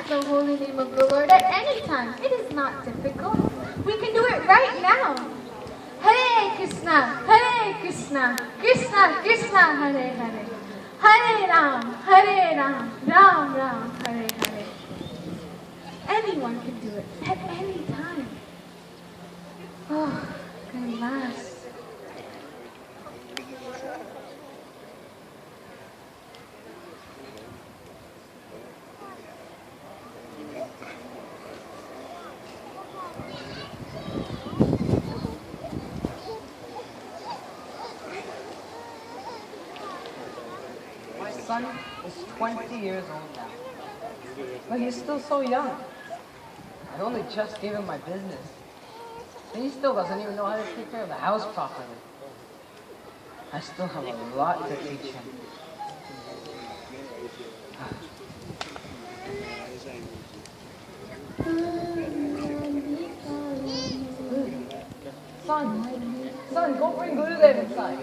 the holy name of the Lord at any time. It is not difficult. We can do it right now. Hare Krishna, Krishna Krishna, Hare Hare. Hare Ram, Ram Ram, Hare Hare. Anyone can do it at any time. Oh, Kailash. My son is 20 years old now, but he's still so young. I only just gave him my business, and he still doesn't even know how to take care of the house properly. I still have a lot to teach him. Son, go bring Gurudev inside.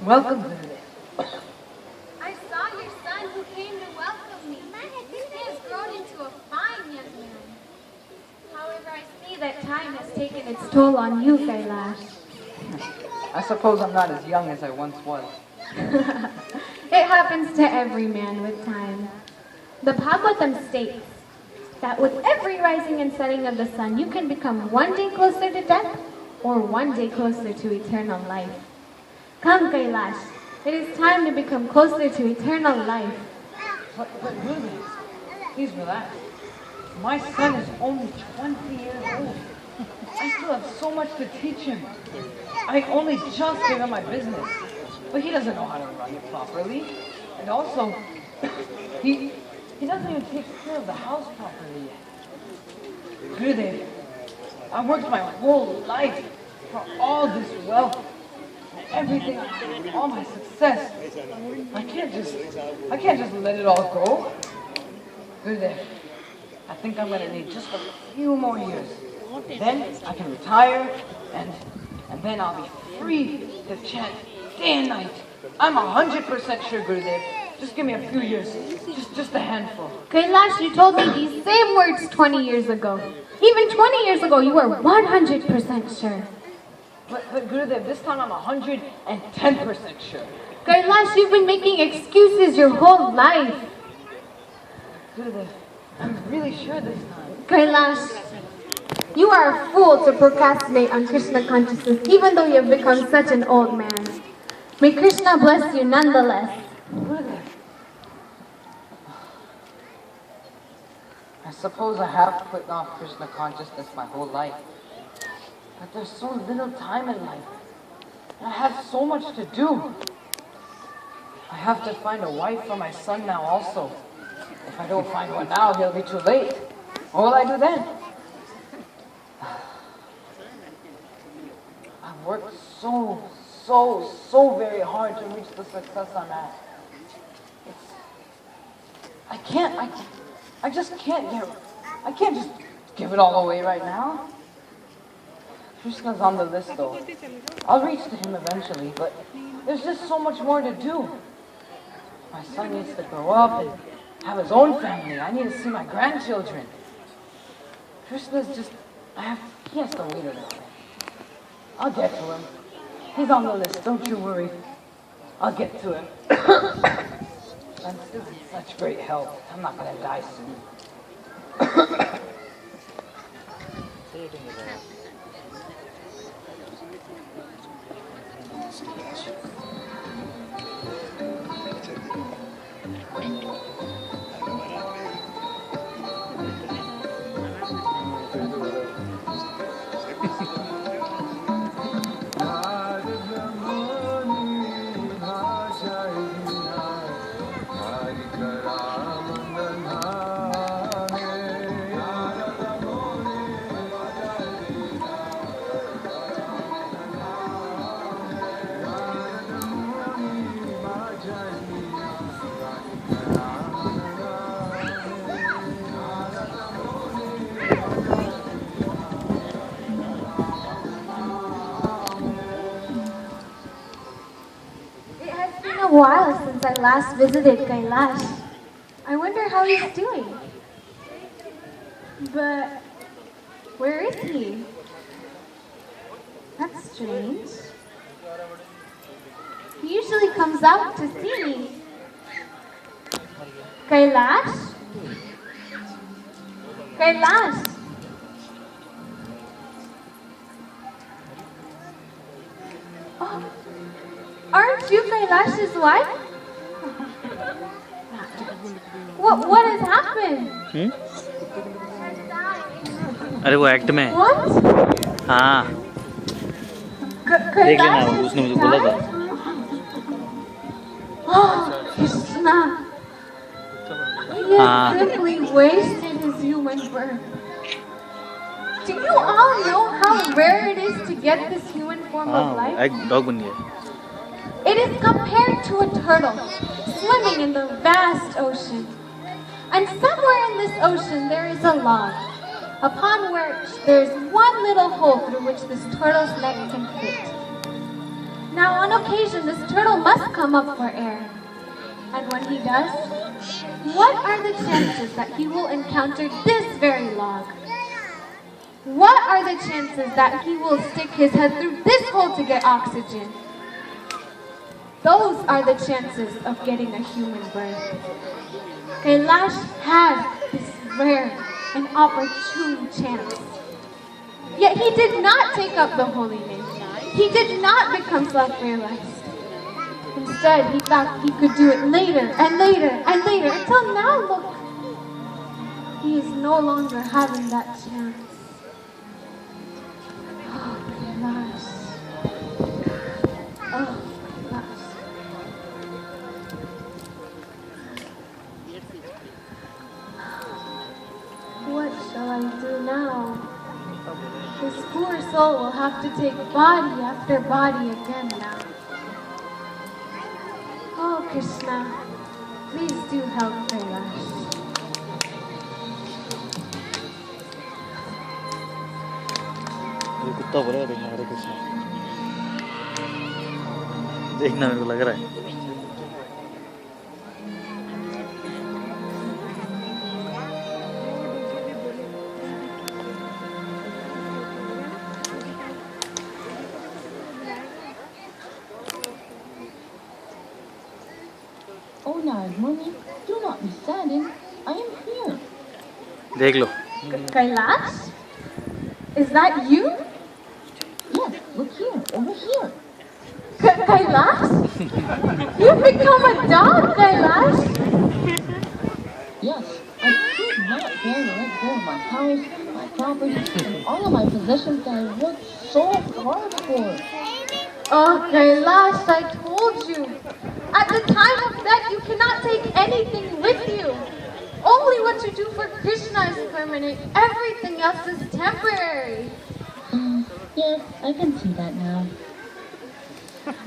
Welcome, Gurudev. I saw your son who came to welcome me. He has grown into a fine young man. However, I see that time has taken its toll on you, Kailash. I suppose I'm not as young as I once was. It happens to every man with time. The Bhagavatam states that with every rising and setting of the sun, you can become one day closer to death or one day closer to eternal life. Come, Kailash. It is time to become closer to eternal life. But Gurudev, please relax. My son is only 20 years old. I still have so much to teach him. I only just gave him my business, but he doesn't know how to run it properly. And also, he doesn't even take care of the house properly yet. Gurudev, I worked my whole life for all this wealth, and everything I have, all my success. I can't just let it all go. Gurudev, I think I'm gonna need just a few more years. Then I can retire, and then I'll be free to chant day and night. I'm 100% sure, Gurudev. Just give me a few years, just a handful. Kailash, you told me these same words 20 years ago. Even 20 years ago, you were 100% sure. But Gurudev, this time I'm 110% sure. Kailash, you've been making excuses your whole life. Gurudev, I'm really sure this time. Kailash, you are a fool to procrastinate on Krishna consciousness, even though you have become such an old man. May Krishna bless you nonetheless. Gurudev, I suppose I have put off Krishna consciousness my whole life. But there's so little time in life. I have so much to do. I have to find a wife for my son now also. If I don't find one now, he'll be too late. What will I do then? I've worked so very hard to reach the success I'm at. I can't just give it all away right now. Krishna's on the list though. I'll reach to him eventually, but there's just so much more to do. My son needs to grow up and have his own family. I need to see my grandchildren. Krishna's just, he has to wait a little bit. I'll get to him. He's on the list, don't you worry. I'll get to him. I'm still in such great health. I'm not gonna die soon. while since I last visited Kailash. I wonder how he's doing. But where is he? That's strange. He usually comes out to see me. Kailash? Kailash? Oh, aren't you Kailash's wife? What has happened? अरे वो act में है। What? हाँ देख लेना, उसने मुझे बोला था। Oh, Krishna. He has simply wasted his human birth. Do you all know how rare it is to get this human form of हाँ life? एक डॉग बन गया। It is compared to a turtle swimming in the vast ocean. And somewhere in this ocean there is a log, upon which there is one little hole through which this turtle's neck can fit. Now on occasion this turtle must come up for air. And when he does, what are the chances that he will encounter this very log? What are the chances that he will stick his head through this hole to get oxygen? Those are the chances of getting a human birth. Kailash had this rare and opportune chance. Yet he did not take up the holy name. He did not become self-realized. Instead, he thought he could do it later and later and later until now, look, he is no longer having that chance. Oh, Kailash. Oh, Kailash. What shall I do now? This poor soul will have to take body after body again now. Oh, Krishna, please do help Kailash. ये कुत्ता बोलेगा देखना हरे कृष्णा। देखना मेरे को लग रहा है। Oh, now, Mommy, do not be saddened. I am here. देख लो। Kailash? Is that you? Yes, look here, over here. Kailash? You've become a dog, Kailash. Yes, I could not bear to let go of my house, my property, and all of my possessions that I worked so hard for. Oh, Kailash, I told you. At the time of death, you cannot take anything with you. Only what you do for Krishna is permanent. Everything else is temporary. Yes, I can see that now.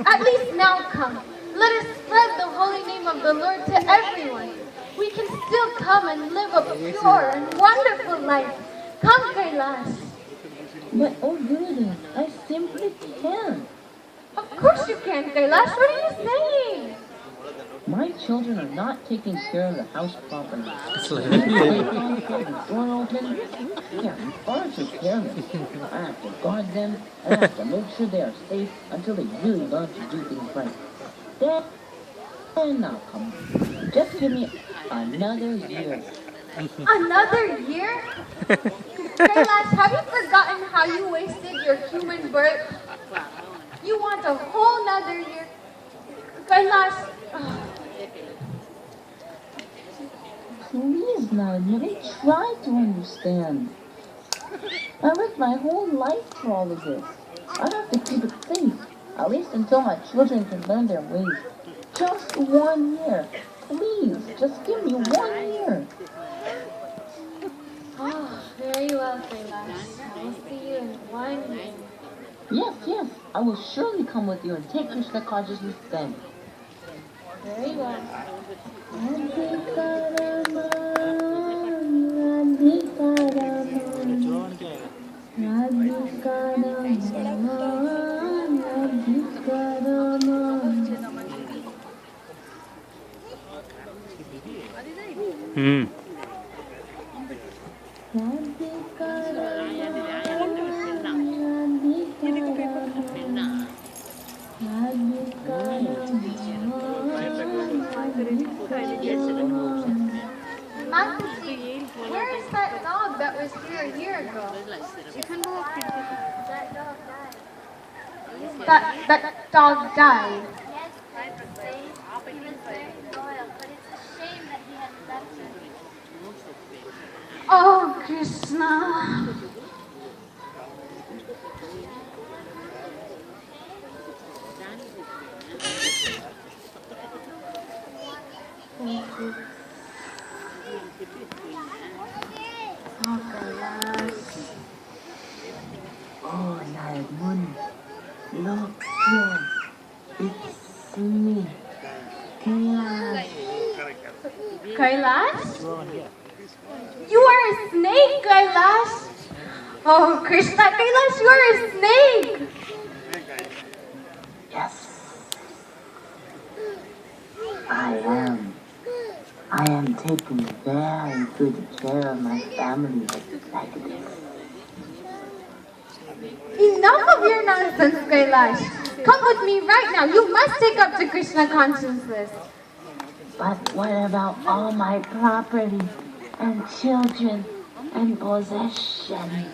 At least now come. Let us spread the holy name of the Lord to everyone. We can still come and live a pure and wonderful life. Come, Kailash. But, oh, Gurudev, I simply can't. Of course you can, Kailash. What are you saying? My children are not taking care of the house properly. The door open. Yeah, far too careless. I have to guard them, and I have to make sure they are safe until they really learn to do things right. Then I'll come. Just give me another year. Another year? Kailash, have you forgotten how you wasted your human birth? You want a whole nother year? Kailash, Please, Nadia, try to understand. I risked my whole life for all of this. I have to keep it safe, at least until my children can learn their ways. Just 1 year. Please, just give me 1 year. oh, very well, Kailash. I will see you in 1 year. Yes, I will surely come with you and take Krishna consciousness then. Very well. Hmm. Mataji, where is that dog that was here a year ago? That dog died. That dog died. Yes, I would say he was very loyal, but it's a shame that he has left us. Oh, Krishna. Oh, Kailash. Oh, Nalmun, look here. It's me, Kailash. Kailash? You are a snake, Kailash. Oh, Krishna, Kailash, you are a snake. Yes, I am taking very good care of my family like this. Enough of your nonsense, Kailash. Come with me right now. You must take up to Krishna consciousness. But what about all my property and children and possessions?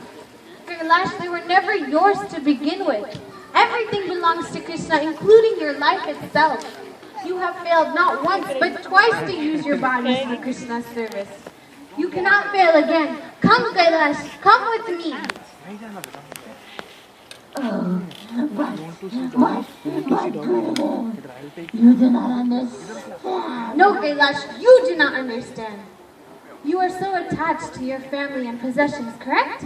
Kailash, they were never yours to begin with. Everything belongs to Krishna, including your life itself. You have failed not once, but twice to use your bodies for Krishna's service. You cannot fail again. Come, Kailash, come with me. Oh, but, you do not understand. No, Kailash, you do not understand. You are so attached to your family and possessions, correct?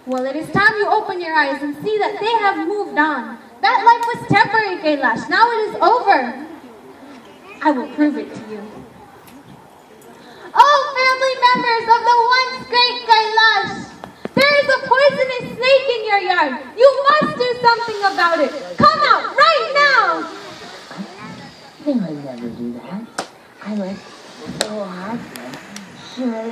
Well, it is time you open your eyes and see that they have moved on. That life was temporary, Kailash. Now it is over. I will prove it to you. Oh, family members of the once great Kailash! There is a poisonous snake in your yard. You must do something about it. Come out right now! They would never do that. I worked so hard for sure.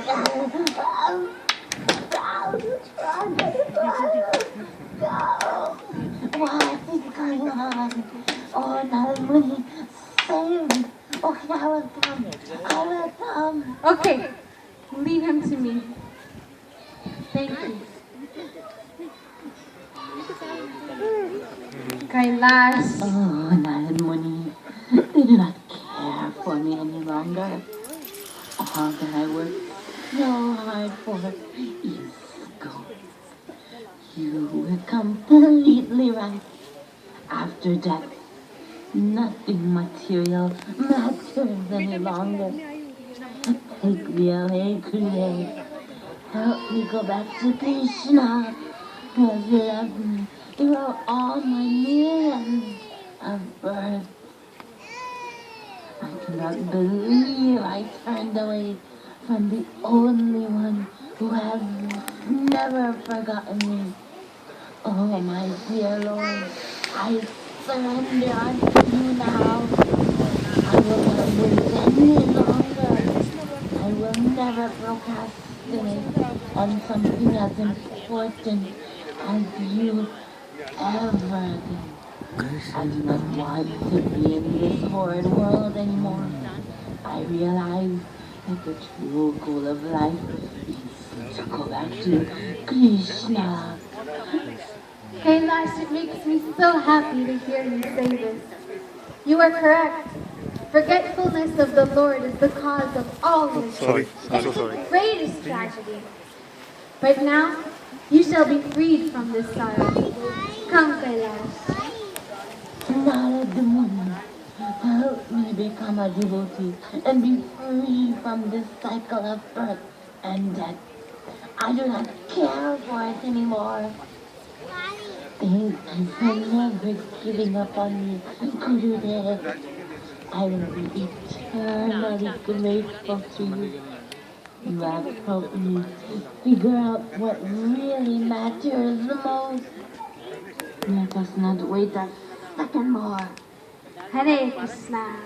What is going on? Oh, Nalmuni, save me. Okay, I will come. I will come. Okay, leave him to me. Thank you. Kailash. Oh, Nalmuni, they do not care for me any longer. All that I worked so hard for is gone. You were completely right. After death, nothing material matters any longer. Take me away, Kriya. Help me go back to Krishna. Because you love me throughout all my millions of births. I cannot believe I turned away from the only one who has never forgotten me. Oh, my dear Lord, I surrender unto you now. I will not wait any longer. I will never procrastinate on something as important as you ever did. I do not want to be in this horrid world anymore. I realize that the true goal of life is to go back to Krishna. Kailash, it makes me so happy to hear you say this. You are correct. Forgetfulness of the Lord is the cause of all your Sorry, I'm so It's sorry. the greatest tragedy. But now, you shall be freed from this sorrow. Come, Kailash. Narada, help me become a devotee and be free from this cycle of birth and death. I do not care for it anymore. Thank you for never giving up on me, Gurudev. I will be eternally grateful to you. You have helped me figure out what really matters the most. Let us not wait a second more. Hare Krishna.